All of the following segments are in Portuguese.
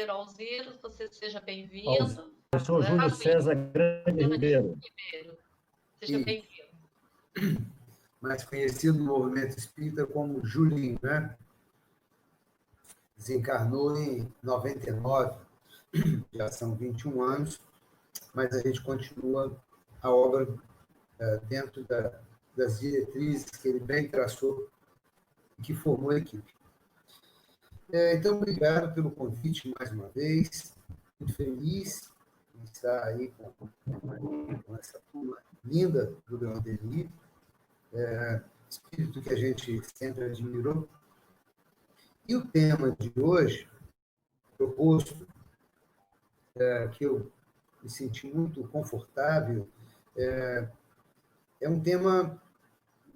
Ribeiro Alzira, você seja bem-vindo. Eu sou Júlio César Grande Ribeiro. Seja bem-vindo. Mais conhecido no movimento espírita como Julinho, né? Desencarnou em 99, já são 21 anos, mas a gente continua a obra dentro das diretrizes que ele bem traçou e que formou a equipe. Então, obrigado pelo convite mais uma vez, muito feliz em estar aí com essa turma linda do Leão Denis, espírito que a gente sempre admirou. E o tema de hoje, proposto, que eu me senti muito confortável, é um tema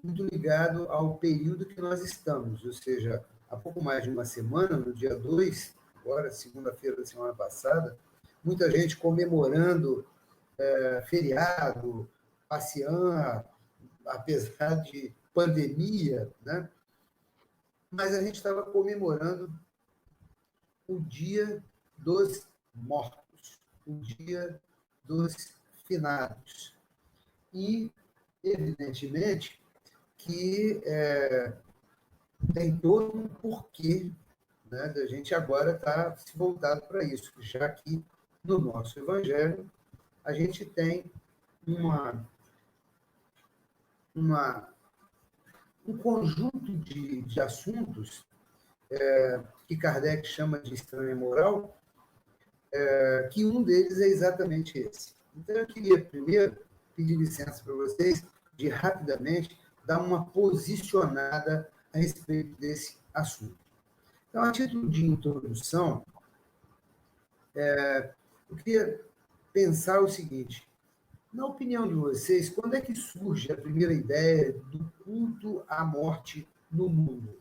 muito ligado ao período que nós estamos, ou seja, há pouco mais de uma semana, no dia 2, agora, segunda-feira da semana passada, muita gente comemorando feriado, passeando, apesar de pandemia, né? Mas a gente estava comemorando o Dia dos Mortos, o Dia dos Finados. E, evidentemente, que tem todo um porquê, né, da gente agora estar se voltado para isso, já que no nosso Evangelho a gente tem um conjunto de assuntos que Kardec chama de estranha moral, que um deles é exatamente esse. Então, eu queria primeiro pedir licença para vocês de rapidamente dar uma posicionada a respeito desse assunto. Então, a título de introdução, eu queria pensar o seguinte: na opinião de vocês, quando é que surge a primeira ideia do culto à morte no mundo?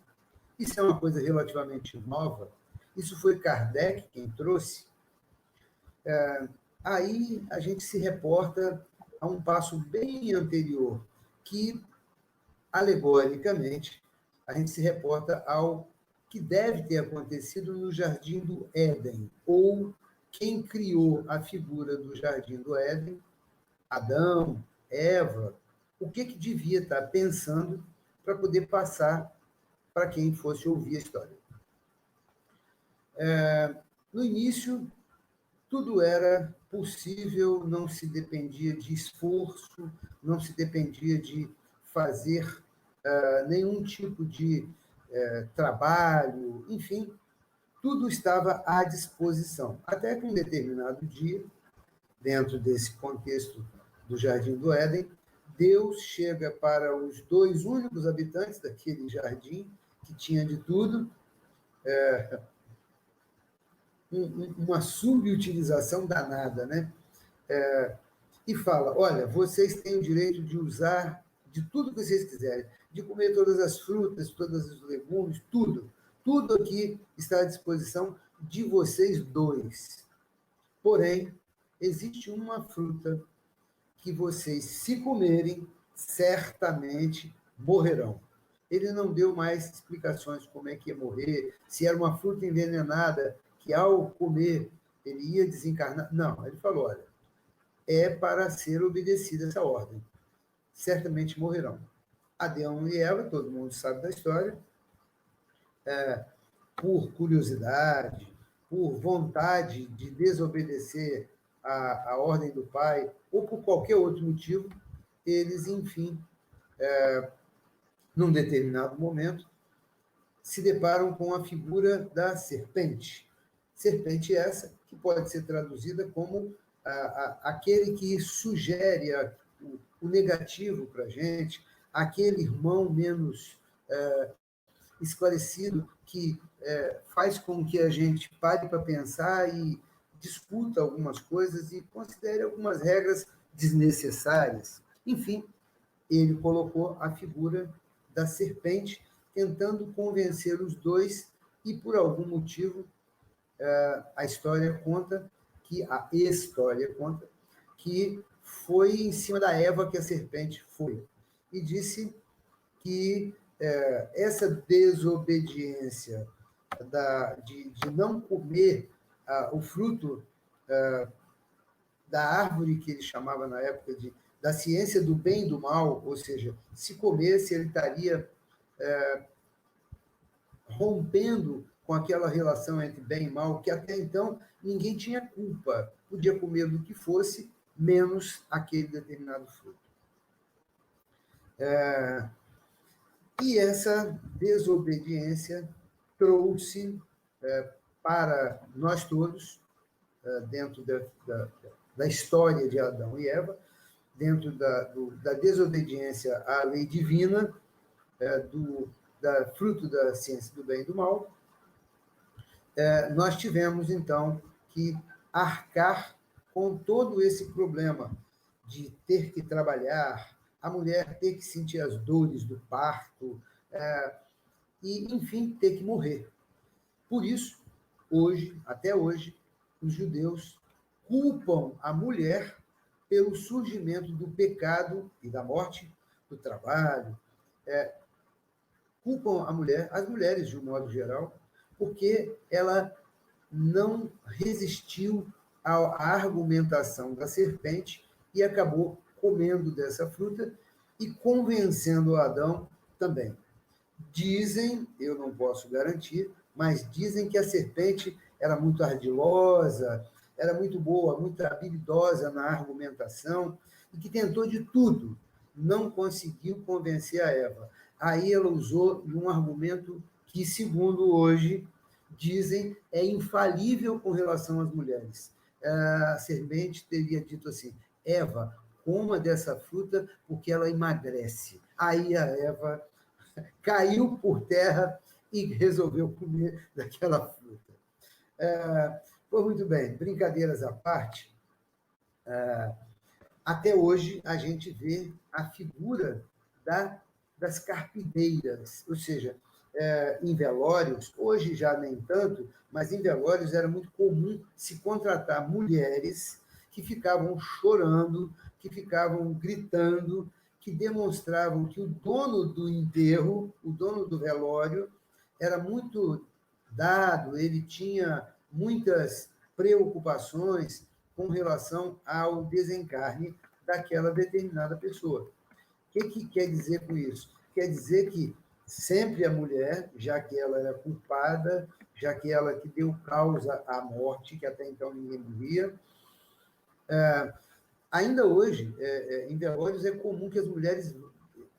Isso é uma coisa relativamente nova. Isso foi Kardec quem trouxe. Aí a gente se reporta a um passo bem anterior, que, alegoricamente, a gente se reporta ao que deve ter acontecido no Jardim do Éden, ou quem criou a figura do Jardim do Éden, Adão, Eva, o que devia estar pensando para poder passar para quem fosse ouvir a história. No início, tudo era possível, não se dependia de esforço, não se dependia de fazer nenhum tipo de trabalho, enfim, tudo estava à disposição. Até que um determinado dia, dentro desse contexto do Jardim do Éden, Deus chega para os dois únicos habitantes daquele jardim, que tinha de tudo, uma subutilização danada, né? E fala: olha, vocês têm o direito de usar de tudo que vocês quiserem, de comer todas as frutas, todos os legumes, tudo. Tudo aqui está à disposição de vocês dois. Porém, existe uma fruta que vocês, se comerem, certamente morrerão. Ele não deu mais explicações como é que ia morrer, se era uma fruta envenenada, que ao comer ele ia desencarnar. Não, ele falou: olha, é para ser obedecida essa ordem. Certamente morrerão. Adão e Eva, todo mundo sabe da história, por curiosidade, por vontade de desobedecer a ordem do pai, ou por qualquer outro motivo, eles, enfim, num determinado momento, se deparam com a figura da serpente. Serpente essa que pode ser traduzida como aquele que sugere o negativo para a gente, aquele irmão menos esclarecido que faz com que a gente pare para pensar e discuta algumas coisas e considere algumas regras desnecessárias. Enfim, ele colocou a figura da serpente, tentando convencer os dois, e por algum motivo a história conta que foi em cima da Eva que a serpente foi, e disse que essa desobediência de não comer o fruto da árvore que ele chamava na época da ciência do bem e do mal, ou seja, se comesse, ele estaria rompendo com aquela relação entre bem e mal, que até então ninguém tinha culpa, podia comer do que fosse, menos aquele determinado fruto. E essa desobediência trouxe para nós todos, dentro da história de Adão e Eva, dentro da desobediência à lei divina, fruto da ciência do bem e do mal, nós tivemos, então, que arcar com todo esse problema de ter que trabalhar, a mulher ter que sentir as dores do parto, e, enfim, ter que morrer. Por isso, até hoje, os judeus culpam a mulher pelo surgimento do pecado e da morte, do trabalho, culpam a mulher, as mulheres de um modo geral, porque ela não resistiu à argumentação da serpente e acabou comendo dessa fruta e convencendo Adão também. Dizem, eu não posso garantir, mas dizem que a serpente era muito ardilosa, era muito boa, muito habilidosa na argumentação, e que tentou de tudo, não conseguiu convencer a Eva. Aí ela usou um argumento que, segundo hoje, dizem, é infalível com relação às mulheres. A serpente teria dito assim: Eva, coma dessa fruta porque ela emagrece. Aí a Eva caiu por terra e resolveu comer daquela fruta. Pois muito bem, brincadeiras à parte, até hoje a gente vê a figura das carpideiras, ou seja, em velórios, hoje já nem tanto, mas em velórios era muito comum se contratar mulheres que ficavam chorando, que ficavam gritando, que demonstravam que o dono do enterro, o dono do velório, era muito dado, ele tinha muitas preocupações com relação ao desencarne daquela determinada pessoa. O que quer dizer com isso? Quer dizer que sempre a mulher, já que ela era culpada, já que ela que deu causa à morte, que até então ninguém morria, ainda hoje, em velórios, é comum que as mulheres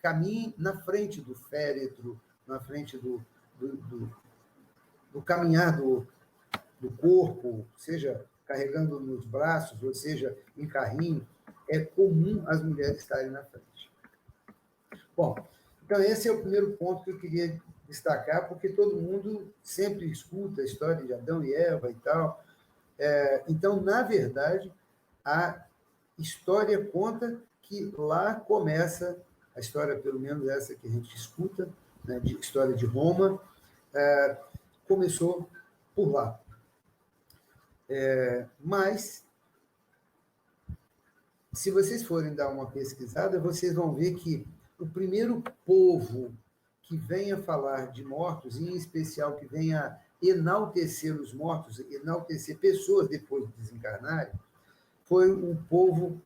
caminhem na frente do féretro, na frente do caminhar do corpo, seja carregando nos braços, ou seja, em carrinho, é comum as mulheres estarem na frente. Bom, então esse é o primeiro ponto que eu queria destacar, porque todo mundo sempre escuta a história de Adão e Eva e tal. Então, na verdade, a história conta que lá começa, a história, pelo menos essa que a gente escuta, né, de história de Roma, começou por lá. Mas, se vocês forem dar uma pesquisada, vocês vão ver que o primeiro povo que vem a falar de mortos, e em especial que vem a enaltecer os mortos, enaltecer pessoas depois de desencarnarem, foi um povo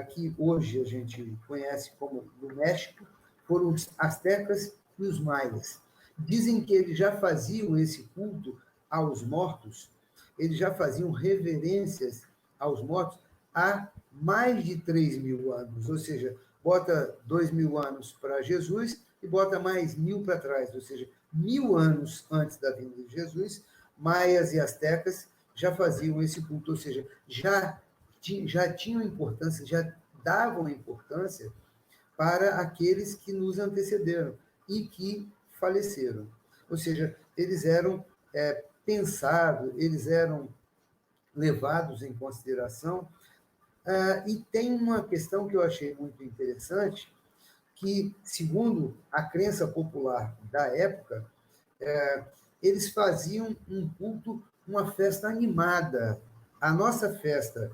que hoje a gente conhece como do México, foram os astecas e os maias. Dizem que eles já faziam esse culto aos mortos, eles já faziam reverências aos mortos há mais de 3.000 anos, ou seja, bota 2.000 anos para Jesus e bota mais 1.000 para trás, ou seja, 1.000 anos antes da vinda de Jesus, maias e astecas já faziam esse culto, ou seja, já tinham importância, já davam importância para aqueles que nos antecederam e que faleceram. Ou seja, eles eram pensados, eles eram levados em consideração. E tem uma questão que eu achei muito interessante, que, segundo a crença popular da época, eles faziam um culto, uma festa animada. A nossa festa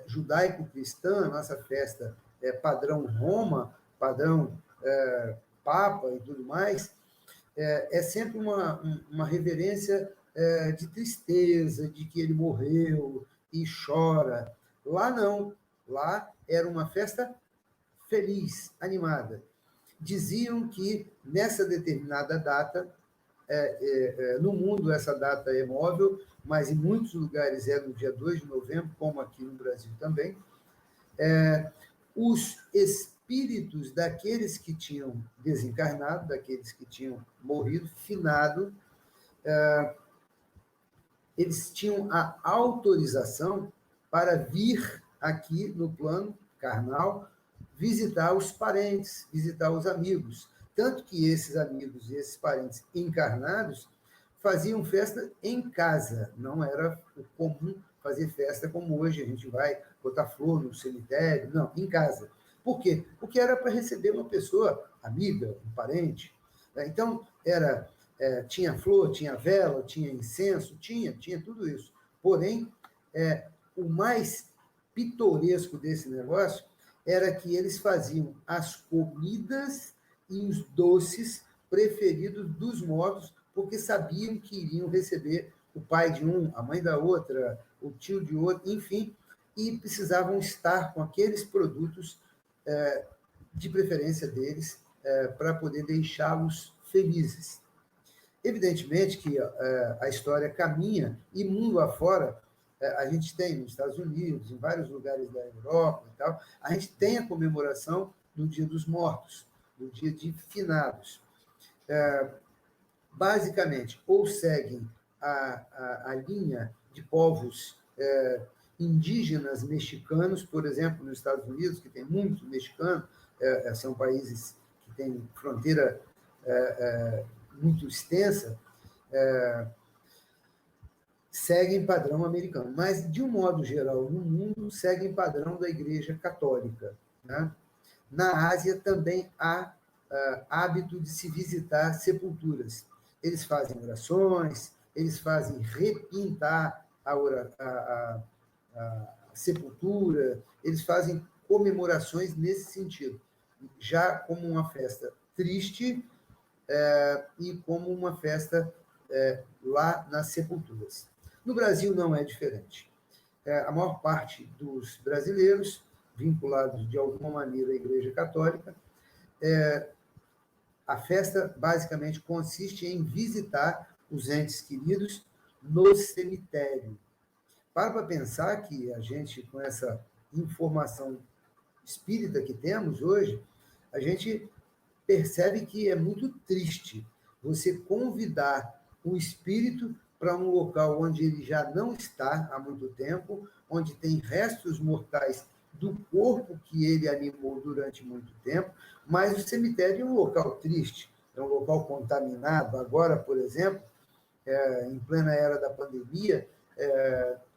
judaico-cristã, a nossa festa padrão Roma, padrão Papa e tudo mais, é sempre uma reverência de tristeza, de que ele morreu e chora. Lá não. Lá era uma festa feliz, animada. Diziam que nessa determinada data, no mundo essa data é móvel, mas em muitos lugares é no dia 2 de novembro, como aqui no Brasil também, os espíritos daqueles que tinham desencarnado, daqueles que tinham morrido, finado, eles tinham a autorização para vir aqui no plano carnal visitar os parentes, visitar os amigos. Tanto que esses amigos e esses parentes encarnados faziam festa em casa, não era comum fazer festa como hoje, a gente vai botar flor no cemitério, não, em casa. Por quê? Porque era para receber uma pessoa amiga, um parente. Então, tinha flor, tinha vela, tinha incenso, tinha tudo isso. Porém, o mais pitoresco desse negócio era que eles faziam as comidas e os doces preferidos dos mortos, porque sabiam que iriam receber o pai de um, a mãe da outra, o tio de outro, enfim, e precisavam estar com aqueles produtos de preferência deles para poder deixá-los felizes. Evidentemente que a história caminha, e mundo afora, a gente tem nos Estados Unidos, em vários lugares da Europa e tal, a gente tem a comemoração do Dia dos Mortos, do Dia de Finados. Basicamente, ou seguem a linha de povos indígenas mexicanos, por exemplo, nos Estados Unidos, que tem muitos mexicanos, são países que têm fronteira muito extensa, seguem padrão americano. Mas, de um modo geral, no mundo, seguem padrão da Igreja Católica. Né? Na Ásia também há hábito de se visitar sepulturas. Eles fazem orações, eles fazem repintar a sepultura, eles fazem comemorações nesse sentido, já como uma festa triste e como uma festa lá nas sepulturas. No Brasil não é diferente. A maior parte dos brasileiros, vinculados de alguma maneira à Igreja Católica, a festa basicamente consiste em visitar os entes queridos no cemitério. Para pensar que a gente, com essa informação espírita que temos hoje, a gente percebe que é muito triste você convidar o espírito para um local onde ele já não está há muito tempo, onde tem restos mortais do corpo que ele animou durante muito tempo, mas o cemitério é um local triste, é um local contaminado. Agora, por exemplo, em plena era da pandemia,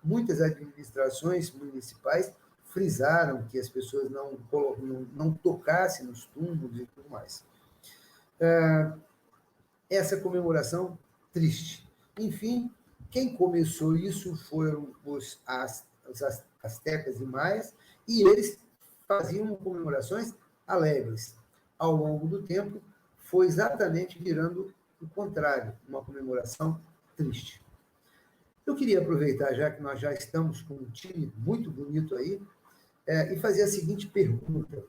muitas administrações municipais frisaram que as pessoas não tocassem nos túmulos e tudo mais. Essa comemoração triste. Enfim, quem começou isso foram os astecas e maias, e eles faziam comemorações alegres. Ao longo do tempo, foi exatamente virando o contrário, uma comemoração triste. Eu queria aproveitar, já que nós já estamos com um time muito bonito aí, e fazer a seguinte pergunta,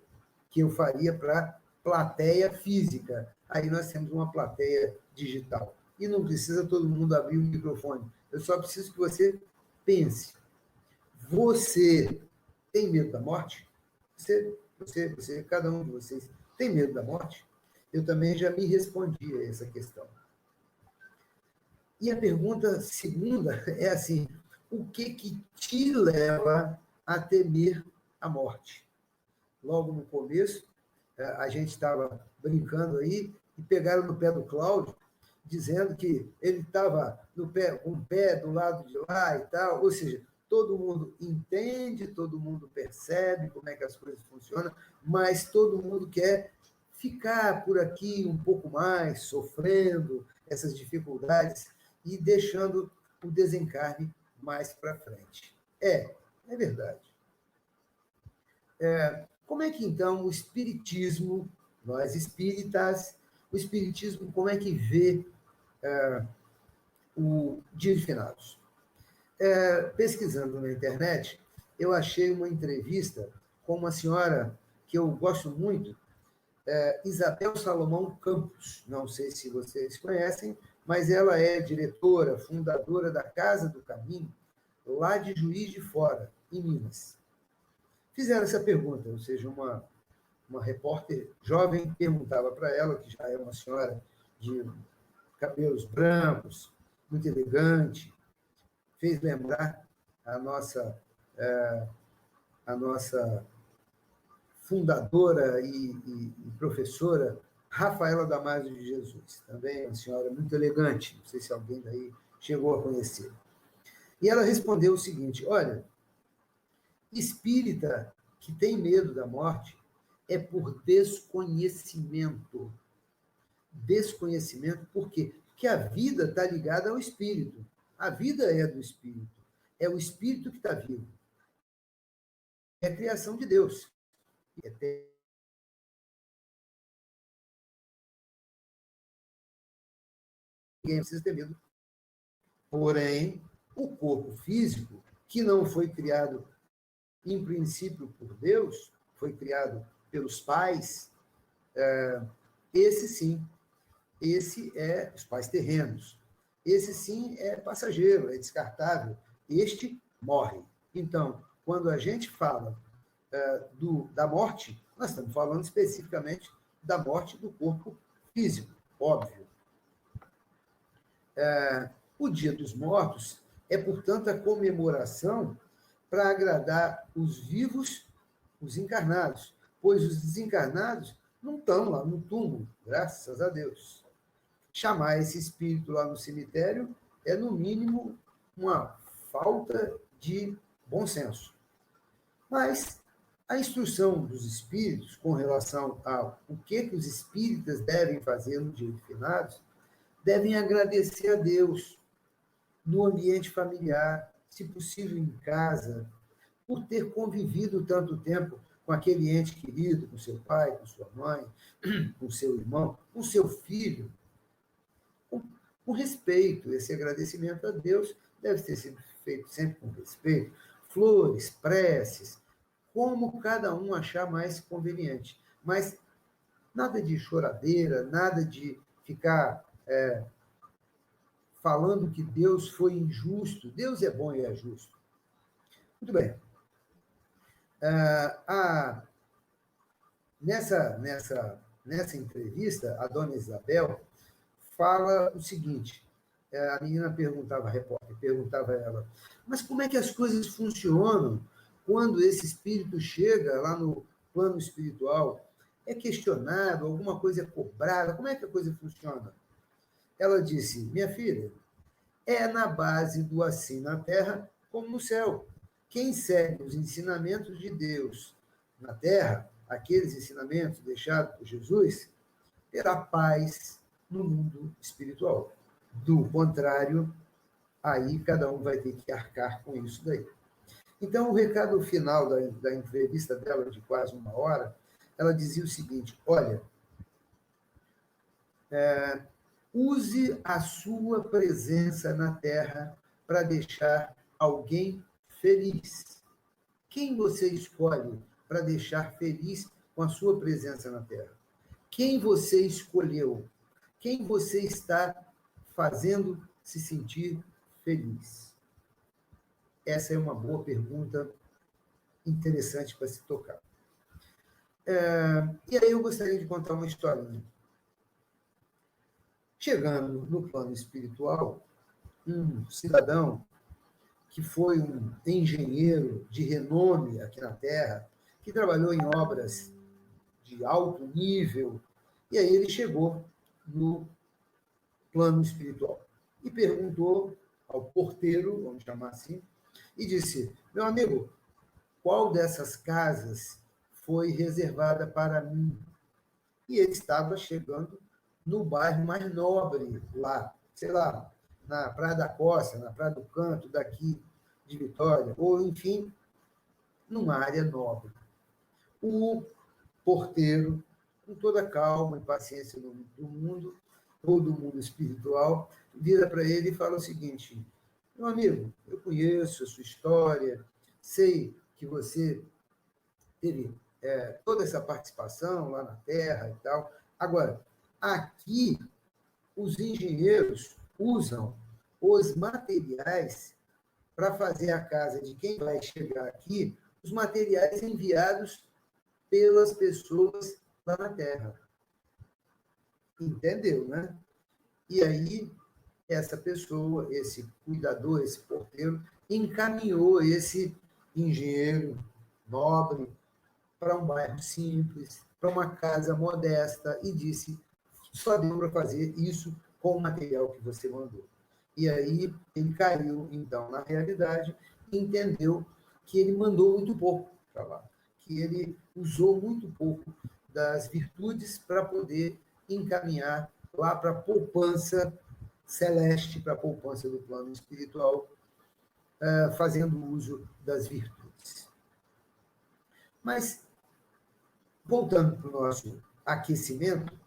que eu faria para a plateia física. Aí nós temos uma plateia digital. E não precisa todo mundo abrir o microfone. Eu só preciso que você pense. Você tem medo da morte? Você, cada um de vocês, tem medo da morte? Eu também já me respondi a essa questão. E a pergunta segunda é assim: o que te leva a temer a morte? Logo no começo, a gente estava brincando aí e pegaram no pé do Cláudio, dizendo que ele estava com o pé do lado de lá e tal, ou seja, todo mundo entende, todo mundo percebe como é que as coisas funcionam, mas todo mundo quer ficar por aqui um pouco mais, sofrendo essas dificuldades e deixando o desencarne mais para frente. É verdade. Como é que, então, o Espiritismo, nós espíritas, o Espiritismo, como é que vê o Dia de Finados. Pesquisando na internet, eu achei uma entrevista com uma senhora que eu gosto muito, Isabel Salomão Campos. Não sei se vocês conhecem, mas ela é diretora, fundadora da Casa do Caminho, lá de Juiz de Fora, em Minas. Fizeram essa pergunta, ou seja, uma repórter jovem perguntava para ela, que já é uma senhora de cabelos brancos, muito elegante, fez lembrar a nossa fundadora e professora Rafaela Damasio de Jesus, também uma senhora muito elegante, não sei se alguém daí chegou a conhecer. E ela respondeu o seguinte: olha, espírita que tem medo da morte é por desconhecimento. Desconhecimento, por quê? Porque a vida está ligada ao espírito. A vida é do espírito. É o espírito que está vivo. É a criação de Deus. Ninguém precisa ter medo. Porém, o corpo físico, que não foi criado em princípio por Deus, foi criado pelos pais, esse sim, esse é os pais terrenos. Esse sim é passageiro, é descartável. Este morre. Então, quando a gente fala da morte, nós estamos falando especificamente da morte do corpo físico, óbvio. O Dia dos Mortos é, portanto, a comemoração para agradar os vivos, os encarnados, pois os desencarnados não estão lá no túmulo, graças a Deus. Chamar esse espírito lá no cemitério é, no mínimo, uma falta de bom senso. Mas a instrução dos espíritos com relação ao que os espíritas devem fazer no dia de finados, devem agradecer a Deus no ambiente familiar, se possível em casa, por ter convivido tanto tempo com aquele ente querido, com seu pai, com sua mãe, com seu irmão, com seu filho, com respeito. Esse agradecimento a Deus deve ter sido feito sempre com respeito. Flores, preces, como cada um achar mais conveniente. Mas nada de choradeira, nada de ficar falando que Deus foi injusto. Deus é bom e é justo. Muito bem. Nessa entrevista, a dona Isabel fala o seguinte: a menina perguntava, a repórter perguntava a ela, mas como é que as coisas funcionam quando esse espírito chega lá no plano espiritual? É questionado, alguma coisa é cobrada, como é que a coisa funciona? Ela disse: minha filha, é na base do assim na terra como no céu. Quem segue os ensinamentos de Deus na terra, aqueles ensinamentos deixados por Jesus, terá paz no mundo espiritual. Do contrário, aí cada um vai ter que arcar com isso daí. Então, o recado final da entrevista dela, de quase 1 hora, ela dizia o seguinte: olha, use a sua presença na Terra para deixar alguém feliz. Quem você escolhe para deixar feliz com a sua presença na Terra? Quem você escolheu? Quem você está fazendo se sentir feliz? Essa é uma boa pergunta, interessante para se tocar. E aí eu gostaria de contar uma historinha. Chegando no plano espiritual, um cidadão que foi um engenheiro de renome aqui na Terra, que trabalhou em obras de alto nível, e aí ele chegou no plano espiritual e perguntou ao porteiro, vamos chamar assim, e disse: meu amigo, qual dessas casas foi reservada para mim? E ele estava chegando no bairro mais nobre lá, sei lá, na Praia da Costa, na Praia do Canto, daqui de Vitória, ou, enfim, numa área nobre. O porteiro, com toda a calma e paciência do mundo, ou do mundo espiritual, vira para ele e fala o seguinte: meu amigo, eu conheço a sua história, sei que você teve toda essa participação lá na Terra e tal. Agora, aqui, os engenheiros usam os materiais para fazer a casa de quem vai chegar aqui, os materiais enviados pelas pessoas lá na Terra. Entendeu, né? E aí, essa pessoa, esse cuidador, esse porteiro, encaminhou esse engenheiro nobre para um bairro simples, para uma casa modesta, e disse: só deu para fazer isso com o material que você mandou. E aí ele caiu, então, na realidade, e entendeu que ele mandou muito pouco para lá, que ele usou muito pouco das virtudes para poder encaminhar lá para a poupança celeste, para a poupança do plano espiritual, fazendo uso das virtudes. Mas, voltando para o nosso aquecimento,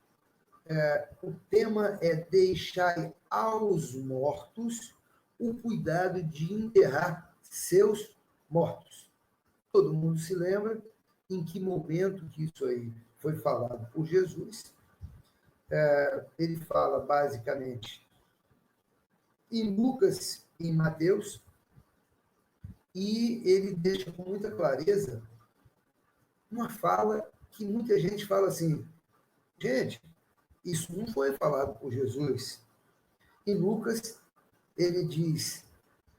o tema é deixar aos mortos o cuidado de enterrar seus mortos. Todo mundo se lembra em que momento que isso aí foi falado por Jesus. Ele fala basicamente em Lucas e em Mateus, e ele deixa com muita clareza uma fala que muita gente fala assim: gente, isso não foi falado por Jesus. Em Lucas, ele diz: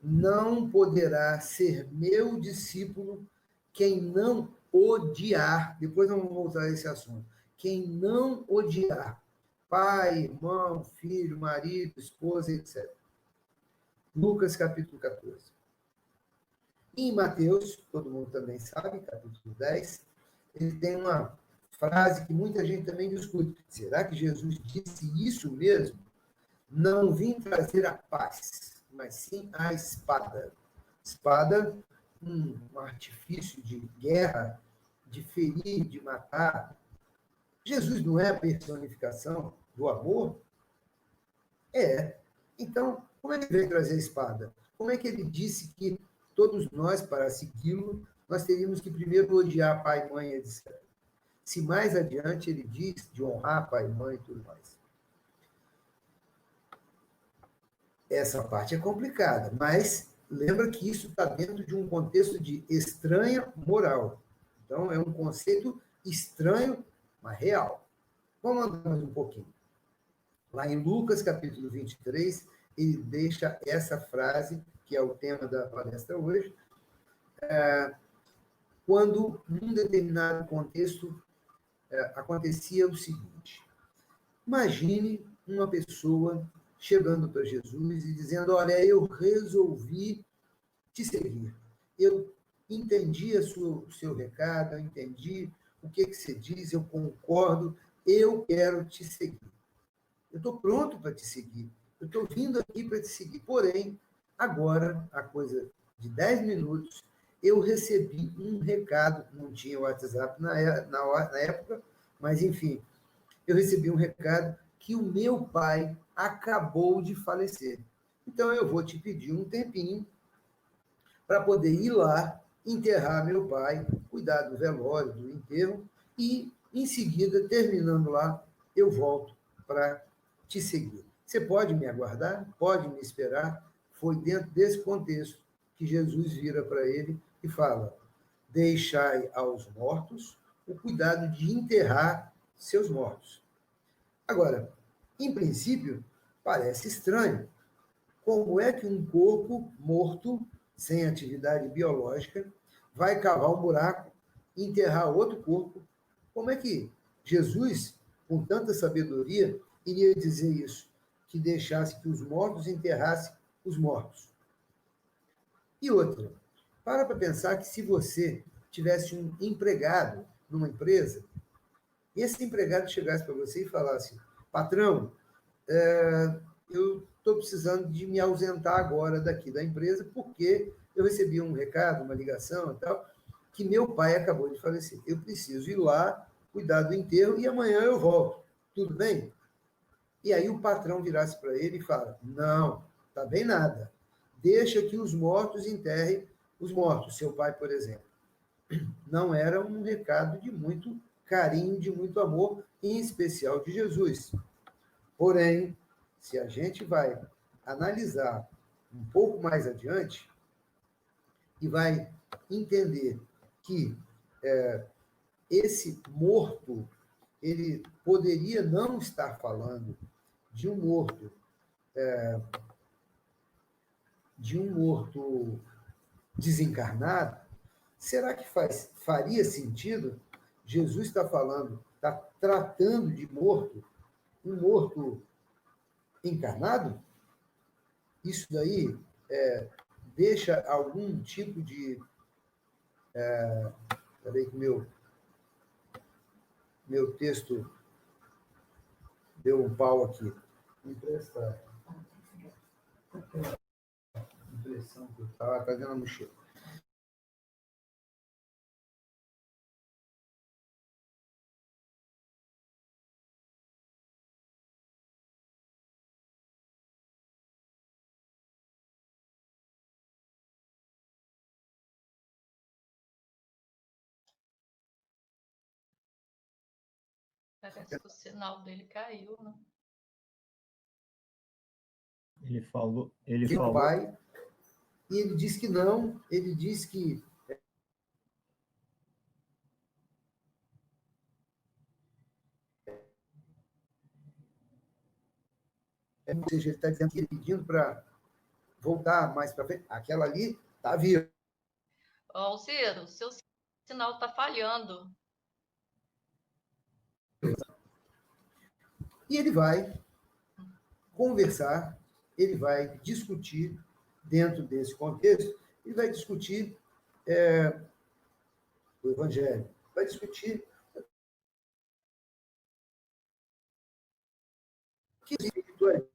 não poderá ser meu discípulo quem não odiar. Depois nós vamos voltar a esse assunto. Quem não odiar pai, irmão, filho, marido, esposa, etc. Lucas, capítulo 14. Em Mateus, todo mundo também sabe, capítulo 10, ele tem uma frase que muita gente também discute. Será que Jesus disse isso mesmo? Não vim trazer a paz, mas sim a espada. Espada, um artifício de guerra, de ferir, de matar. Jesus não é a personificação do amor? É. Então, como é que ele veio trazer a espada? Como é que ele disse que todos nós, para segui-lo, nós teríamos que primeiro odiar pai, mãe, etc. Se mais adiante ele diz de honrar pai, mãe e tudo mais. Essa parte é complicada, mas lembra que isso está dentro de um contexto de estranha moral. Então, é um conceito estranho, mas real. Vamos andar mais um pouquinho. Lá em Lucas, capítulo 23, ele deixa essa frase, que é o tema da palestra hoje, quando, num determinado contexto, acontecia o seguinte: imagine uma pessoa chegando para Jesus e dizendo: olha, eu resolvi te seguir. Eu entendi o seu recado, eu entendi o que você diz, eu concordo, eu quero te seguir. Eu estou pronto para te seguir. Eu estou vindo aqui para te seguir. Porém, agora, a coisa de 10 minutos, eu recebi um recado, não tinha WhatsApp na época, mas, enfim, eu recebi um recado que o meu pai acabou de falecer. Então, eu vou te pedir um tempinho para poder ir lá, enterrar meu pai, cuidar do velório, do enterro, e, em seguida, terminando lá, eu volto para te seguir. Você pode me aguardar? Pode me esperar? Foi dentro desse contexto que Jesus vira para ele e fala: deixai aos mortos o cuidado de enterrar seus mortos. Agora, em princípio, parece estranho. Como é que um corpo morto, sem atividade biológica, vai cavar um buraco e enterrar outro corpo? Como é que Jesus, com tanta sabedoria, iria dizer isso? Que deixasse que os mortos enterrassem os mortos. E outra, para pensar que se você tivesse um empregado numa empresa, e esse empregado chegasse para você e falasse: patrão, eu estou precisando de me ausentar agora daqui da empresa porque eu recebi um recado, uma ligação e tal, que meu pai acabou de falecer. Eu preciso ir lá, cuidar do enterro e amanhã eu volto. Tudo bem? e aí o patrão virasse para ele e fala, não, tá bem nada, deixa que os mortos enterrem os mortos. Seu pai, por exemplo, não era um recado de muito carinho, de muito amor, em especial de Jesus. Porém, se a gente vai analisar um pouco mais adiante e vai entender que esse morto, ele poderia não estar falando de um morto, desencarnado, será que faria sentido Jesus estar falando, está tratando de morto, um morto encarnado? Isso daí deixa algum tipo de... Peraí que meu texto deu um pau aqui. Me empresta. Impressão que eu estava dentro da mochila. Parece que o sinal dele caiu, né? Ele falou. Pai, e ele diz que não, ele diz que ou seja, ele está dizendo que ele pedindo para voltar mais para frente. Aquela ali está viva. Alciro, seu sinal está falhando. E ele vai conversar, ele vai discutir, dentro desse contexto, ele vai discutir o Evangelho, vai discutir o que espiritualidade.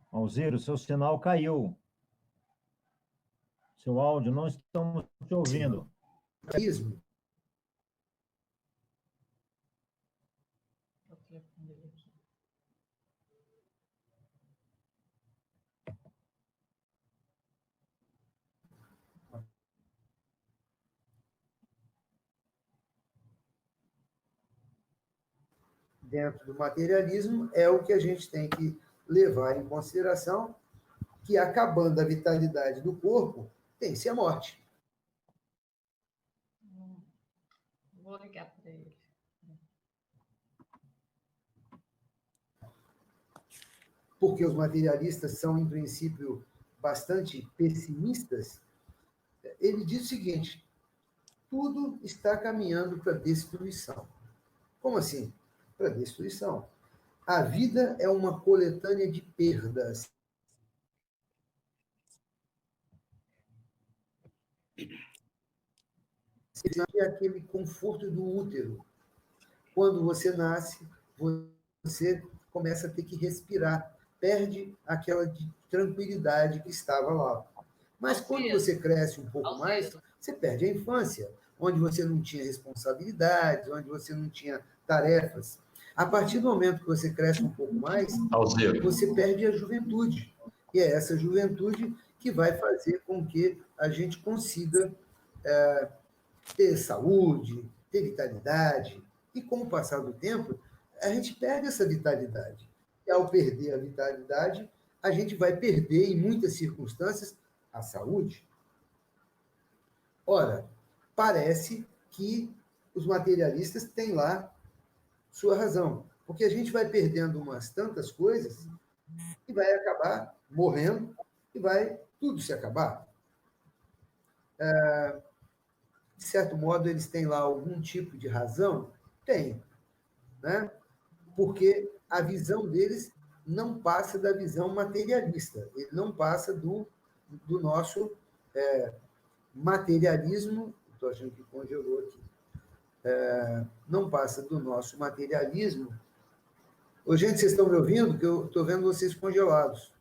Alziro, seu sinal caiu. Seu áudio, não estamos te ouvindo. Dentro do materialismo, é o que a gente tem que levar em consideração, que acabando a vitalidade do corpo, tem-se a morte. Vou ligar para ele. Porque os materialistas são, em princípio, bastante pessimistas, ele diz o seguinte, tudo está caminhando para a destruição. Como assim? Para a destruição. A vida é uma coletânea de perdas. É aquele conforto do útero. Quando você nasce, você começa a ter que respirar, perde aquela tranquilidade que estava lá. Mas quando você cresce um pouco mais, você perde a infância, onde você não tinha responsabilidades, onde você não tinha tarefas. A partir do momento que você cresce um pouco mais, você perde a juventude. E é essa juventude que vai fazer com que a gente consiga ter saúde, ter vitalidade. E com o passar do tempo, a gente perde essa vitalidade. E ao perder a vitalidade, a gente vai perder, em muitas circunstâncias, a saúde. Ora, parece que os materialistas têm lá sua razão, porque a gente vai perdendo umas tantas coisas e vai acabar morrendo e vai tudo se acabar. De certo modo, eles têm lá algum tipo de razão? Tem, né? Porque a visão deles não passa da visão materialista, ele não passa do nosso materialismo, estou achando que congelou aqui, não passa do nosso materialismo. Ô, gente, vocês estão me ouvindo? Que eu estou vendo vocês congelados.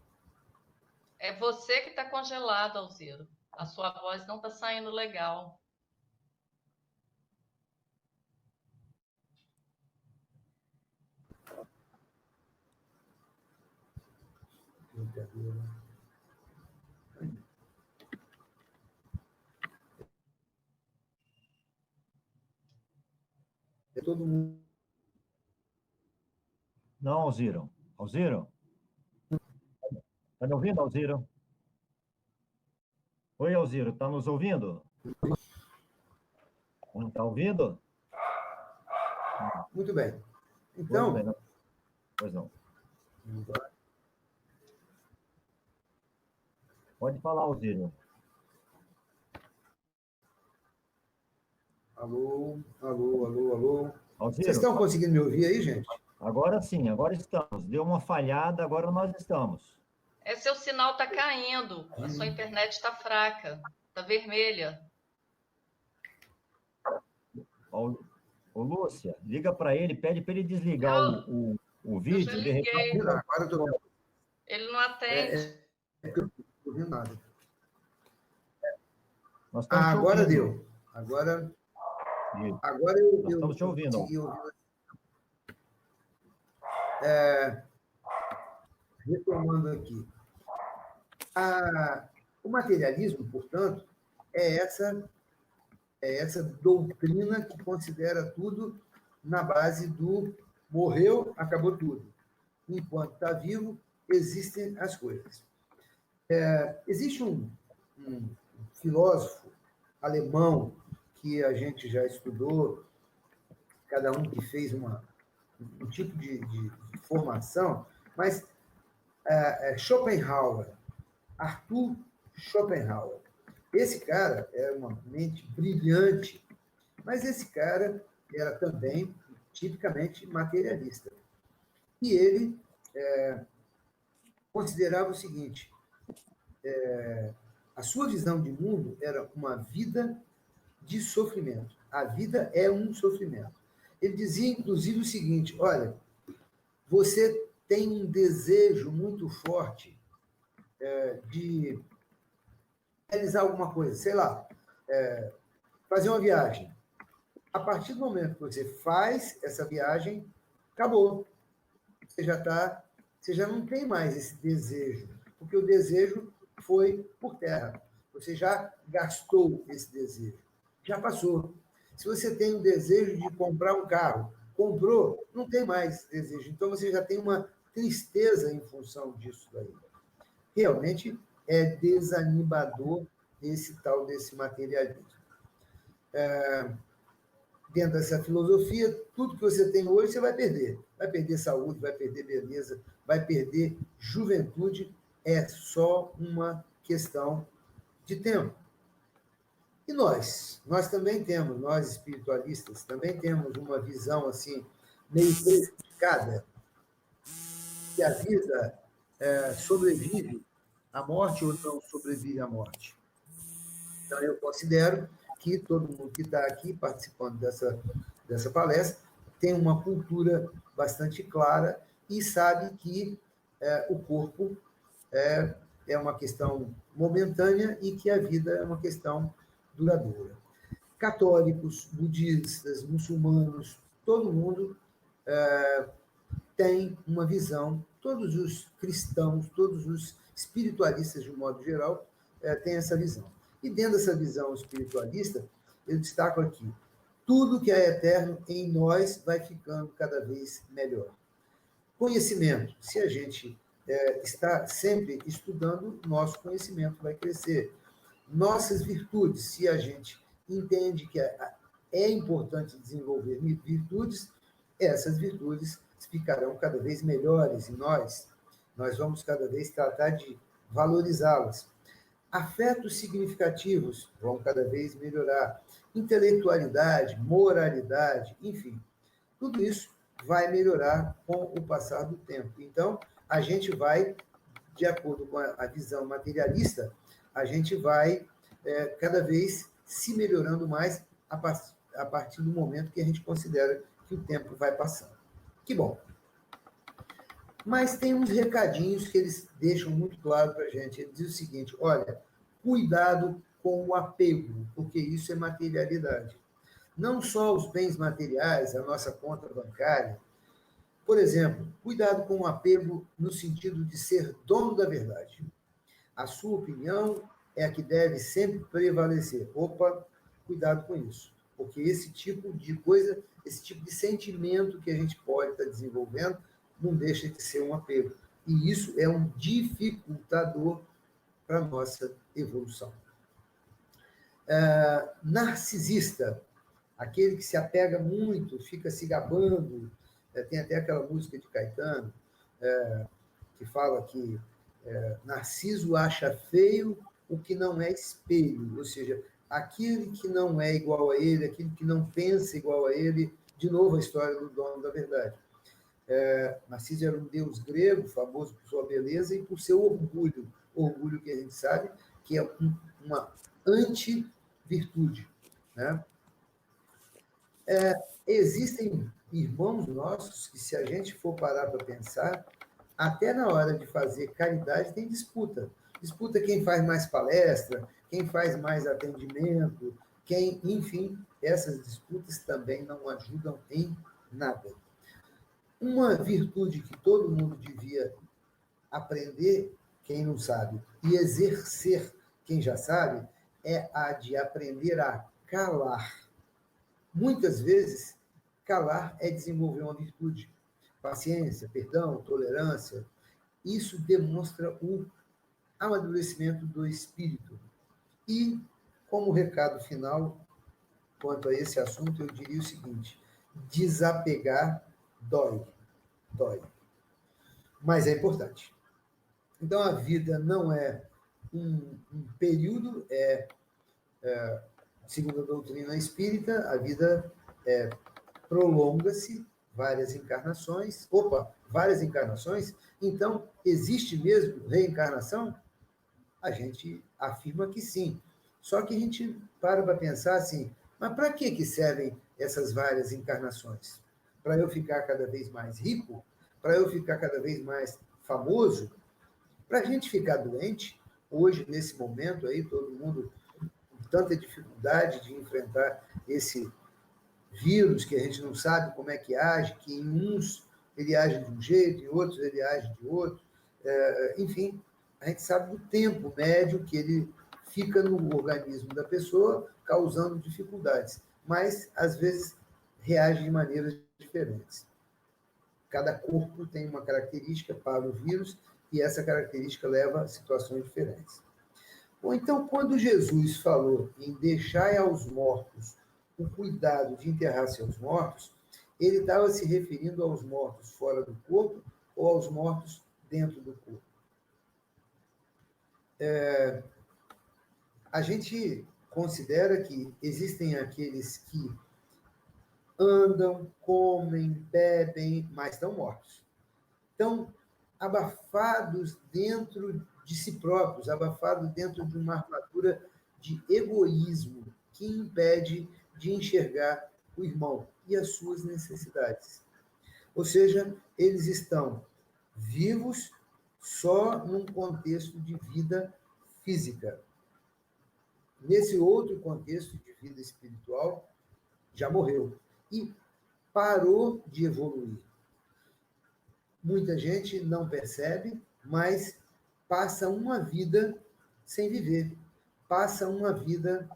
É você que está congelado, Alziro. A sua voz não está saindo legal. É todo mundo. Não, Alziro. Alziro? Está me ouvindo, Alziro? Oi, Alziro, está nos ouvindo? Não está ouvindo? Muito bem. Muito Então, bem, não. Pois não. Pode falar, Alziro. alô, alô, alô, alô. Vocês Alziro, estão conseguindo me ouvir aí, gente? agora sim, agora estamos. Deu uma falhada, agora nós estamos. Seu sinal está caindo. A sua internet está fraca. Está vermelha. Ô, Lúcia, liga para ele, pede para ele desligar o Eu já vídeo, de liguei. repente. Agora eu tô... Ele não atende. eu não estou ouvindo nada. Nós estamos te Agora ouvindo. deu. Agora Nós estamos te ouvindo. consegui ouvir. Retomando aqui. O materialismo, portanto, é essa doutrina que considera tudo na base do morreu, acabou tudo. Enquanto está vivo, existem as coisas. Existe um filósofo alemão que a gente já estudou, cada um que fez um tipo de formação, mas Schopenhauer, Arthur Schopenhauer. Esse cara era uma mente brilhante, mas esse cara era também tipicamente materialista. E ele considerava o seguinte: a sua visão de mundo era uma vida de sofrimento. A vida é um sofrimento. Ele dizia, inclusive, o seguinte: olha, você tem um desejo muito forte de realizar alguma coisa, sei lá, fazer uma viagem. A partir do momento que você faz essa viagem, acabou. Você já não tem mais esse desejo, porque o desejo foi por terra. Você já gastou esse desejo, já passou. Se você tem o desejo de comprar um carro, comprou, não tem mais desejo. Então você já tem uma tristeza em função disso daí. Realmente é desanimador desse materialismo. Dentro dessa filosofia, tudo que você tem hoje você vai perder. Vai perder saúde, vai perder beleza, vai perder juventude. É só uma questão de tempo. E nós também temos, nós espiritualistas, também temos uma visão assim, meio precipicada, que a vida sobrevive à morte ou não sobrevive à morte. Então, eu considero que todo mundo que está aqui participando dessa palestra tem uma cultura bastante clara e sabe que o corpo é uma questão momentânea e que a vida é uma questão duradoura. Católicos, budistas, muçulmanos, todo mundo tem uma visão, todos os cristãos, todos os espiritualistas, de um modo geral, têm essa visão. E dentro dessa visão espiritualista, eu destaco aqui, tudo que é eterno em nós vai ficando cada vez melhor. Conhecimento, se a gente está sempre estudando, nosso conhecimento vai crescer. Nossas virtudes, se a gente entende que é importante desenvolver virtudes, essas virtudes ficarão cada vez melhores em nós. Nós vamos cada vez tratar de valorizá-las. Afetos significativos vão cada vez melhorar. Intelectualidade, moralidade, enfim, tudo isso vai melhorar com o passar do tempo. Então, a gente vai, de acordo com a visão materialista, a gente vai cada vez se melhorando mais a partir do momento que a gente considera que o tempo vai passando. Que bom. Mas tem uns recadinhos que eles deixam muito claro para a gente. Ele diz o seguinte: olha, cuidado com o apego, porque isso é materialidade. Não só os bens materiais, a nossa conta bancária. Por exemplo, cuidado com o apego no sentido de ser dono da verdade. A sua opinião é a que deve sempre prevalecer. Opa, cuidado com isso, porque esse tipo de coisa, esse tipo de sentimento que a gente pode estar desenvolvendo, não deixa de ser um apego. E isso é um dificultador para a nossa evolução. Narcisista, aquele que se apega muito, fica se gabando, tem até aquela música de Caetano, que fala que Narciso acha feio o que não é espelho, ou seja, aquele que não é igual a ele, aquele que não pensa igual a ele, de novo a história do dono da verdade. Narciso era um deus grego, famoso por sua beleza e por seu orgulho que a gente sabe que é uma anti-virtude, né? Existem irmãos nossos que, se a gente for parar para pensar, até na hora de fazer caridade tem disputa. Disputa quem faz mais palestra, quem faz mais atendimento, enfim, essas disputas também não ajudam em nada. Uma virtude que todo mundo devia aprender, quem não sabe, e exercer, quem já sabe, é a de aprender a calar. Muitas vezes, calar é desenvolver uma virtude. Paciência, perdão, tolerância. Isso demonstra o amadurecimento do espírito. E, como recado final, quanto a esse assunto, eu diria o seguinte: desapegar dói. Dói. Mas é importante. Então, a vida não é um período, segundo a doutrina espírita, a vida prolonga-se várias encarnações. Opa, várias encarnações? Então, existe mesmo reencarnação? A gente afirma que sim. Só que a gente para pensar assim, mas para que servem essas várias encarnações? Para eu ficar cada vez mais rico? Para eu ficar cada vez mais famoso? Para a gente ficar doente? Hoje, nesse momento aí, todo mundo com tanta dificuldade de enfrentar esse vírus que a gente não sabe como é que age, que em uns ele age de um jeito, em outros ele age de outro. Enfim, a gente sabe do tempo médio que ele fica no organismo da pessoa, causando dificuldades, mas, às vezes, reage de maneiras diferentes. Cada corpo tem uma característica para o vírus, e essa característica leva a situações diferentes. Ou então, quando Jesus falou em deixar aos mortos o cuidado de enterrar seus mortos, ele estava se referindo aos mortos fora do corpo ou aos mortos dentro do corpo. A gente considera que existem aqueles que andam, comem, bebem, mas estão mortos. Estão abafados dentro de si próprios, abafados dentro de uma armadura de egoísmo que impede de enxergar o irmão e as suas necessidades. Ou seja, eles estão vivos só num contexto de vida física. Nesse outro contexto de vida espiritual, já morreu e parou de evoluir. Muita gente não percebe, mas passa uma vida sem viver, passa uma vida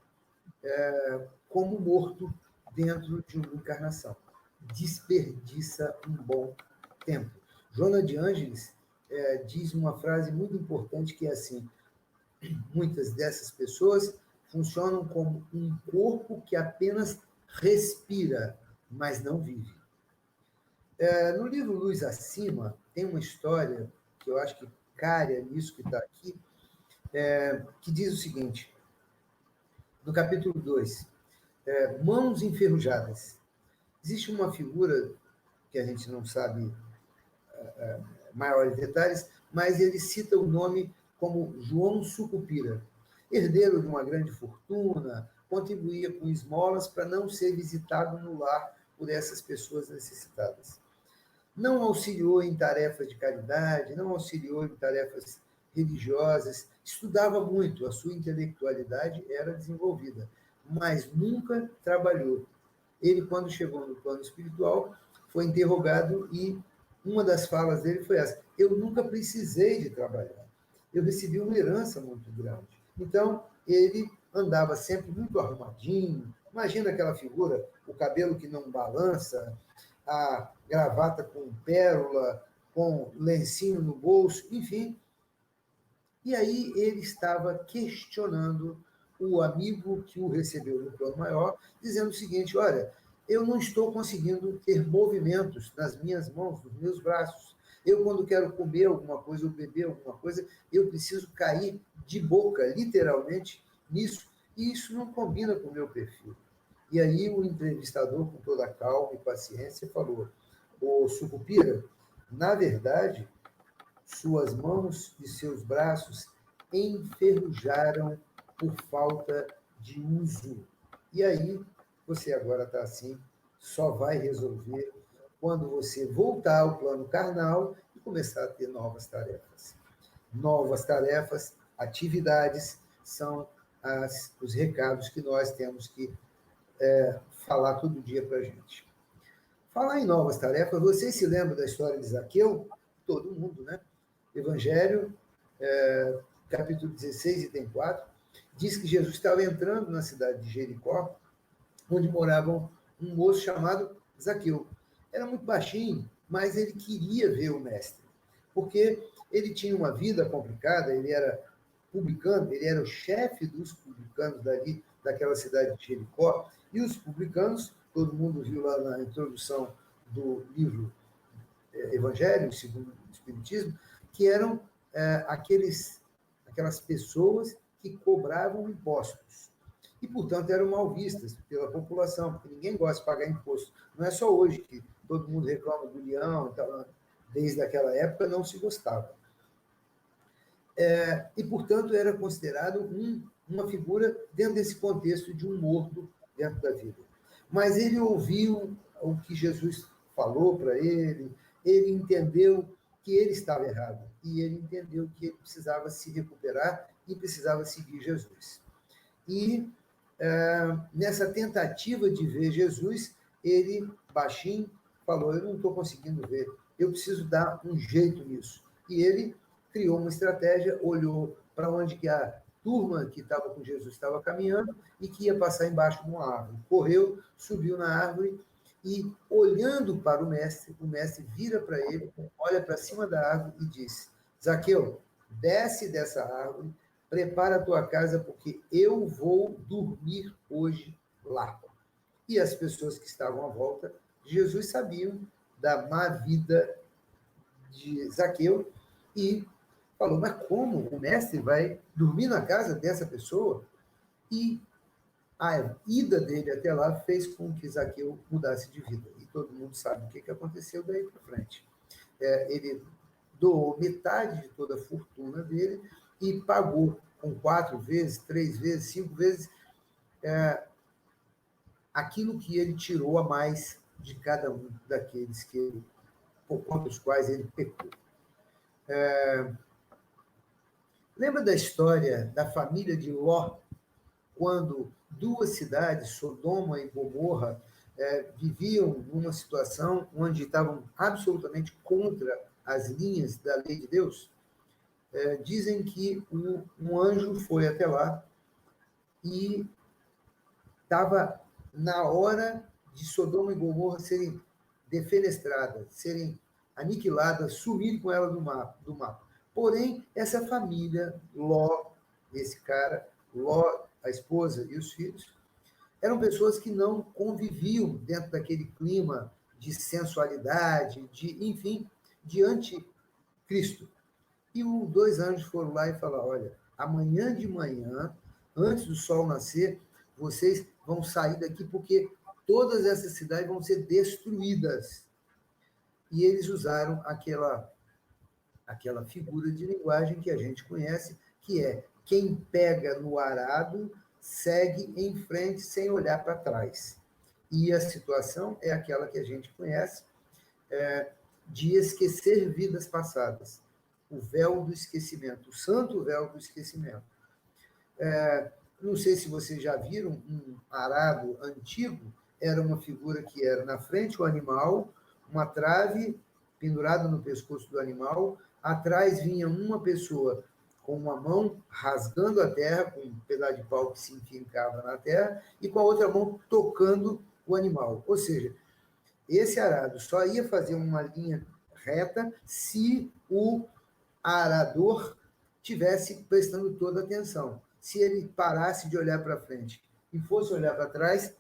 como morto dentro de uma encarnação. Desperdiça um bom tempo. Joana de Ângeles diz uma frase muito importante que é assim: muitas dessas pessoas funcionam como um corpo que apenas respira, mas não vive. No livro Luz Acima, tem uma história que eu acho que calha nisso que está aqui, que diz o seguinte, no capítulo 2, mãos enferrujadas. Existe uma figura que a gente não sabe maiores detalhes, mas ele cita o nome como João Sucupira, herdeiro de uma grande fortuna, contribuía com esmolas para não ser visitado no lar por essas pessoas necessitadas. não auxiliou em tarefas de caridade, não auxiliou em tarefas religiosas, estudava muito, a sua intelectualidade era desenvolvida, mas nunca trabalhou. Ele, quando chegou no plano espiritual, foi interrogado e uma das falas dele foi essa: eu nunca precisei de trabalhar, eu recebi uma herança muito grande. Então, ele andava sempre muito arrumadinho, imagina aquela figura, o cabelo que não balança, a gravata com pérola, com lencinho no bolso, enfim. E aí ele estava questionando o amigo que o recebeu no plano maior, dizendo o seguinte: olha, eu não estou conseguindo ter movimentos nas minhas mãos, nos meus braços. Eu, quando quero comer alguma coisa ou beber alguma coisa, eu preciso cair de boca, literalmente, nisso. E isso não combina com o meu perfil. E aí o entrevistador, com toda a calma e paciência, falou: ô Sucupira, na verdade, suas mãos e seus braços enferrujaram por falta de uso. E aí, você agora está assim, só vai resolver quando você voltar ao plano carnal e começar a ter novas tarefas. Novas tarefas, atividades, são os recados que nós temos que falar todo dia para a gente. Falar em novas tarefas, vocês se lembram da história de Zaqueu? Todo mundo, né? Evangelho, capítulo 16, item 4, diz que Jesus estava entrando na cidade de Jericó, onde morava um moço chamado Zaqueu. Era muito baixinho, mas ele queria ver o mestre, porque ele tinha uma vida complicada, ele era publicano, ele era o chefe dos publicanos dali, daquela cidade de Jericó, e os publicanos, todo mundo viu lá na introdução do livro Evangelho, segundo o Espiritismo, que eram aquelas pessoas que cobravam impostos. E, portanto, eram mal vistas pela população, porque ninguém gosta de pagar imposto. Não é só hoje que todo mundo reclama do leão, então, desde aquela época não se gostava. E, portanto, era considerado uma figura dentro desse contexto de um morto dentro da vida. Mas ele ouviu o que Jesus falou para ele entendeu que ele estava errado, e ele entendeu que ele precisava se recuperar e precisava seguir Jesus. E, nessa tentativa de ver Jesus, ele, baixinho, falou: eu não estou conseguindo ver, eu preciso dar um jeito nisso. E ele criou uma estratégia, olhou para onde que a turma que estava com Jesus estava caminhando e que ia passar embaixo de uma árvore. Correu, subiu na árvore e, olhando para o mestre vira para ele, olha para cima da árvore e diz: Zaqueu, desce dessa árvore, prepara a tua casa, porque eu vou dormir hoje lá. E as pessoas que estavam à volta de Jesus sabiam da má vida de Zaqueu e falou: mas como o mestre vai dormir na casa dessa pessoa? E a ida dele até lá fez com que Zaqueu mudasse de vida. E todo mundo sabe o que aconteceu daí para frente. Ele doou metade de toda a fortuna dele e pagou com 4 vezes, 3 vezes, 5 vezes aquilo que ele tirou a mais de cada um daqueles por conta dos quais ele pecou. Lembra da história da família de Ló, quando 2 cidades, Sodoma e Gomorra, viviam numa situação onde estavam absolutamente contra as linhas da lei de Deus? Dizem que um anjo foi até lá e estava na hora de Sodoma e Gomorra serem defenestradas, serem aniquiladas, sumirem com ela do mapa. Porém, essa família, Ló, esse cara, Ló, a esposa e os filhos, eram pessoas que não conviviam dentro daquele clima de sensualidade, enfim, de anticristo. E os 2 anjos foram lá e falaram: olha, amanhã de manhã, antes do sol nascer, vocês vão sair daqui porque todas essas cidades vão ser destruídas. E eles usaram aquela figura de linguagem que a gente conhece, que é: quem pega no arado segue em frente sem olhar para trás. E a situação é aquela que a gente conhece. de esquecer vidas passadas. O véu do esquecimento, o santo véu do esquecimento. Não sei se vocês já viram um arado antigo, era uma figura que era na frente o animal, uma trave pendurada no pescoço do animal, atrás vinha uma pessoa com uma mão rasgando a terra, com um pedaço de pau que se enfincava na terra, e com a outra mão tocando o animal. Ou seja, esse arado só ia fazer uma linha reta se o arador tivesse prestando toda atenção. Se ele parasse de olhar para frente e fosse olhar para trás,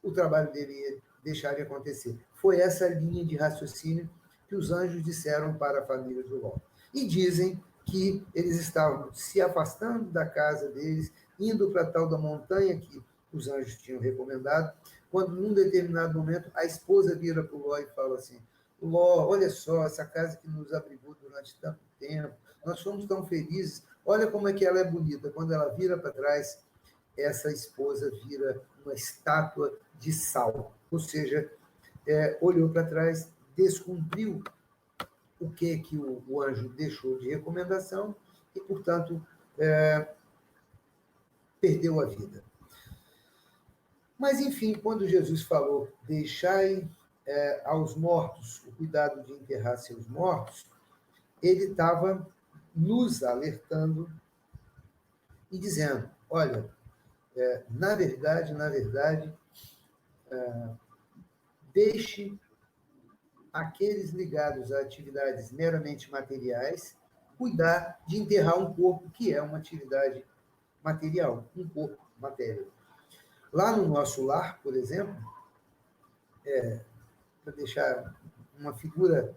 o trabalho dele ia deixar de acontecer. Foi essa linha de raciocínio que os anjos disseram para a família de Ló. E dizem que eles estavam se afastando da casa deles, indo para a tal da montanha que os anjos tinham recomendado, quando, num determinado momento, a esposa vira para o Ló e fala assim: Ló, olha só, essa casa que nos abrigou durante tanto tempo, nós fomos tão felizes, olha como é que ela é bonita. Quando ela vira para trás, essa esposa vira uma estátua de sal, ou seja, olhou para trás, descumpriu o que o anjo deixou de recomendação e, portanto, perdeu a vida. Mas, enfim, quando Jesus falou, deixai aos mortos o cuidado de enterrar seus mortos, ele estava nos alertando e dizendo, olha, na verdade, deixe aqueles ligados a atividades meramente materiais cuidar de enterrar um corpo que é uma atividade material, um corpo, matéria. Lá no nosso lar, por exemplo, para deixar uma figura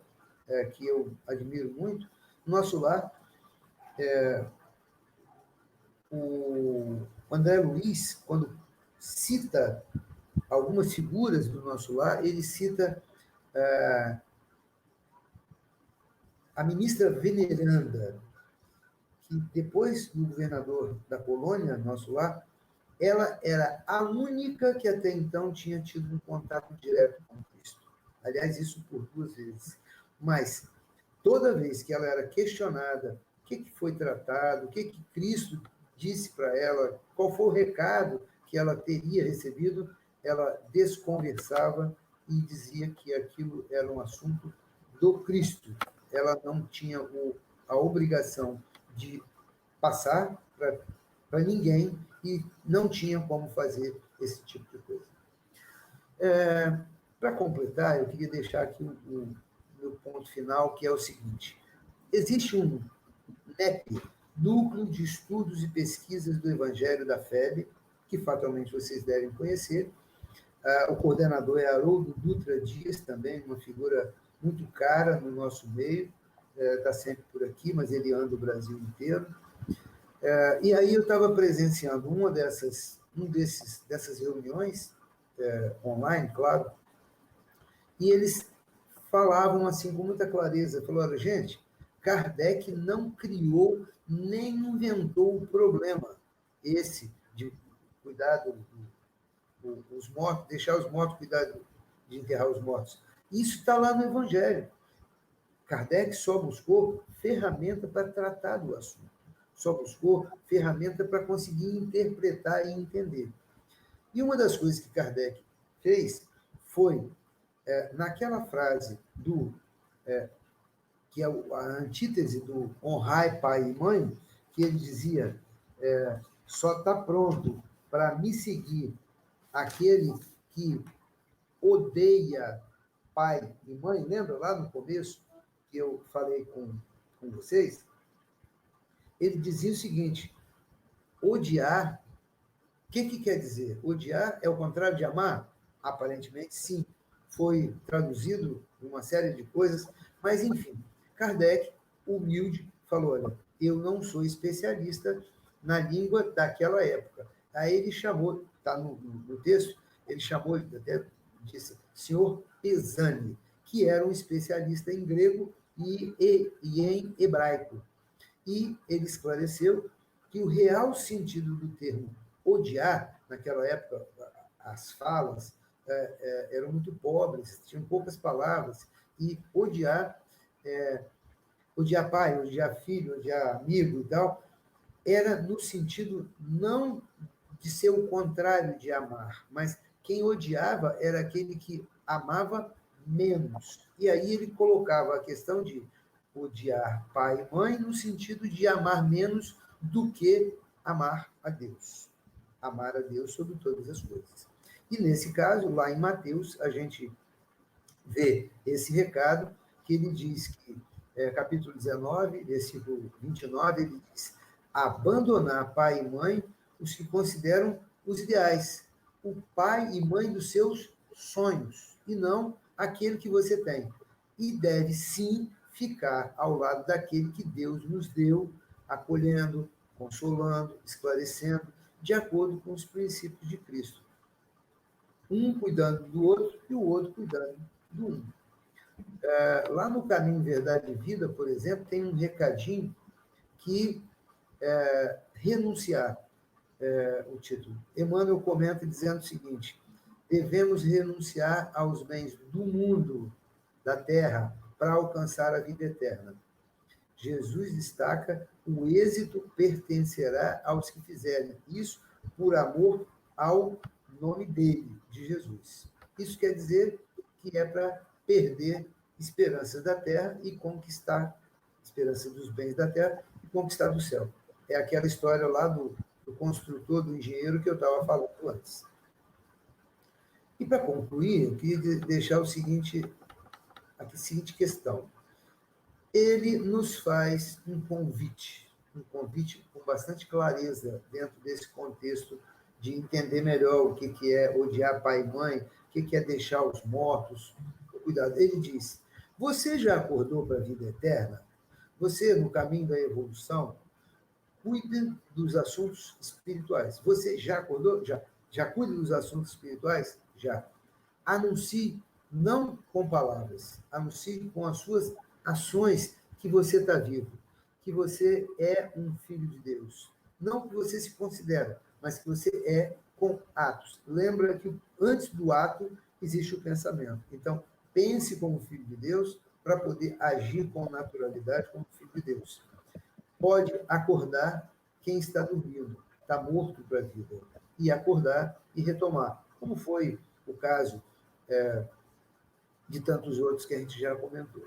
que eu admiro muito, no nosso lar, o André Luiz, quando cita algumas figuras do nosso lar, ele cita a ministra veneranda, que depois do governador da colônia, nosso lar, ela era a única que até então tinha tido um contato direto com Cristo. Aliás, isso por 2 vezes. Mas, toda vez que ela era questionada o que foi tratado, o que Cristo disse para ela, qual foi o recado que ela teria recebido, ela desconversava e dizia que aquilo era um assunto do Cristo. Ela não tinha a obrigação de passar para ninguém e não tinha como fazer esse tipo de coisa. Para completar, eu queria deixar aqui o meu ponto final, que é o seguinte. Existe um NEP, Núcleo de Estudos e Pesquisas do Evangelho da FEB, que fatalmente vocês devem conhecer. O coordenador é Haroldo Dutra Dias, também uma figura muito cara no nosso meio, está sempre por aqui, mas ele anda o Brasil inteiro. E aí eu estava presenciando dessas reuniões, online, claro, e eles falavam assim com muita clareza, falaram, gente, Kardec não criou nem inventou o problema, esse de cuidar dos mortos, deixar os mortos cuidar de enterrar os mortos. Isso está lá no Evangelho. Kardec só buscou ferramenta para tratar do assunto, só buscou ferramenta para conseguir interpretar e entender. E uma das coisas que Kardec fez foi, naquela frase que é a antítese do honrai pai e mãe, que ele dizia, só está pronto para me seguir aquele que odeia pai e mãe, lembra lá no começo que eu falei com vocês? Ele dizia o seguinte, odiar, o que quer dizer? Odiar é o contrário de amar? Aparentemente, sim. Foi traduzido em uma série de coisas, mas, enfim, Kardec, humilde, falou, olha, eu não sou especialista na língua daquela época. Aí ele chamou, está no texto, ele chamou, até disse, senhor Pesani, que era um especialista em grego e em hebraico. E ele esclareceu que o real sentido do termo odiar, naquela época, as falas eram muito pobres, tinham poucas palavras, E odiar, odiar pai, odiar filho, odiar amigo e tal, era no sentido não de ser o contrário de amar, mas quem odiava era aquele que amava menos. E aí ele colocava a questão de odiar pai e mãe no sentido de amar menos do que amar a Deus. Amar a Deus sobre todas as coisas. E nesse caso, lá em Mateus, a gente vê esse recado que ele diz que, capítulo 19, versículo 29, ele diz: abandonar pai e mãe, os que consideram os ideais, o pai e mãe dos seus sonhos, e não aquele que você tem. E deve, sim, ficar ao lado daquele que Deus nos deu, acolhendo, consolando, esclarecendo, de acordo com os princípios de Cristo. Um cuidando do outro e o outro cuidando do um. Lá no Caminho, Verdade e Vida, por exemplo, tem um recadinho que renunciar, o título. Emmanuel comenta dizendo o seguinte: devemos renunciar aos bens do mundo, da terra, para alcançar a vida eterna. Jesus destaca: o êxito pertencerá aos que fizerem isso por amor ao nome dele, de Jesus. Isso quer dizer que é para perder esperança da terra e conquistar esperança dos bens da terra e conquistar do céu. É aquela história lá do construtor, do engenheiro que eu estava falando antes. E para concluir, eu queria deixar a seguinte questão. Ele nos faz um convite com bastante clareza dentro desse contexto de entender melhor o que é odiar pai e mãe, o que é deixar os mortos. Cuidado. Ele diz: você já acordou para a vida eterna? Você, no caminho da evolução, cuide dos assuntos espirituais. Você já acordou? Já cuida dos assuntos espirituais? Já. Anuncie não com palavras, anuncie com as suas ações que você está vivo, que você é um filho de Deus. Não que você se considera, mas que você é com atos. Lembra que antes do ato existe o pensamento. Então, pense como filho de Deus para poder agir com naturalidade como filho de Deus. Pode acordar quem está dormindo, está morto para a vida, e acordar e retomar, como foi o caso de tantos outros que a gente já comentou.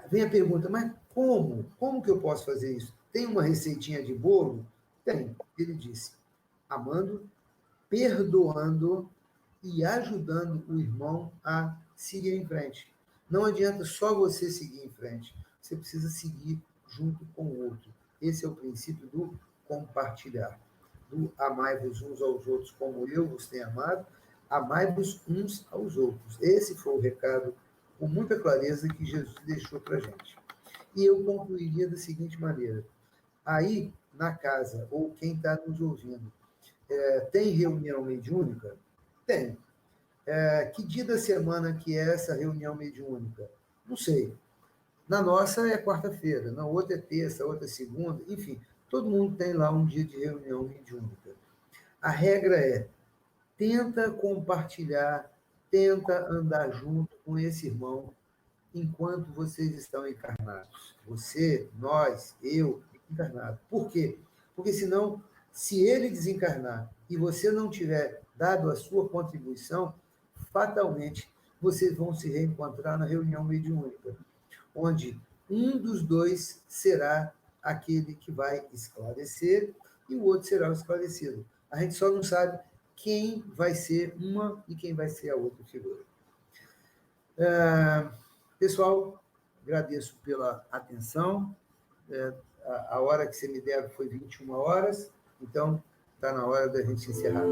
Vem a pergunta, mas como? Como que eu posso fazer isso? Tem uma receitinha de bolo? Tem. Ele disse: amando, perdoando e ajudando o irmão a seguir em frente. Não adianta só você seguir em frente. Você precisa seguir junto com o outro. Esse é o princípio do compartilhar. Do amai-vos uns aos outros como eu vos tenho amado, amai-vos uns aos outros. Esse foi o recado, com muita clareza, que Jesus deixou para a gente. E eu concluiria da seguinte maneira: aí, na casa, ou quem está nos ouvindo, tem reunião mediúnica? Tem. Que dia da semana que é essa reunião mediúnica? Não sei. Na nossa é quarta-feira, na outra é terça, outra é segunda, enfim, todo mundo tem lá um dia de reunião mediúnica. A regra é: tenta compartilhar, tenta andar junto com esse irmão enquanto vocês estão encarnados. Você, nós, eu, encarnado. Por quê? Porque senão, se ele desencarnar e você não tiver dado a sua contribuição, fatalmente vocês vão se reencontrar na reunião mediúnica, onde um dos dois será aquele que vai esclarecer e o outro será o esclarecido. A gente só não sabe quem vai ser uma e quem vai ser a outra figura. Pessoal, agradeço pela atenção. A hora que você me der foi 21 horas, então está na hora da gente encerrar.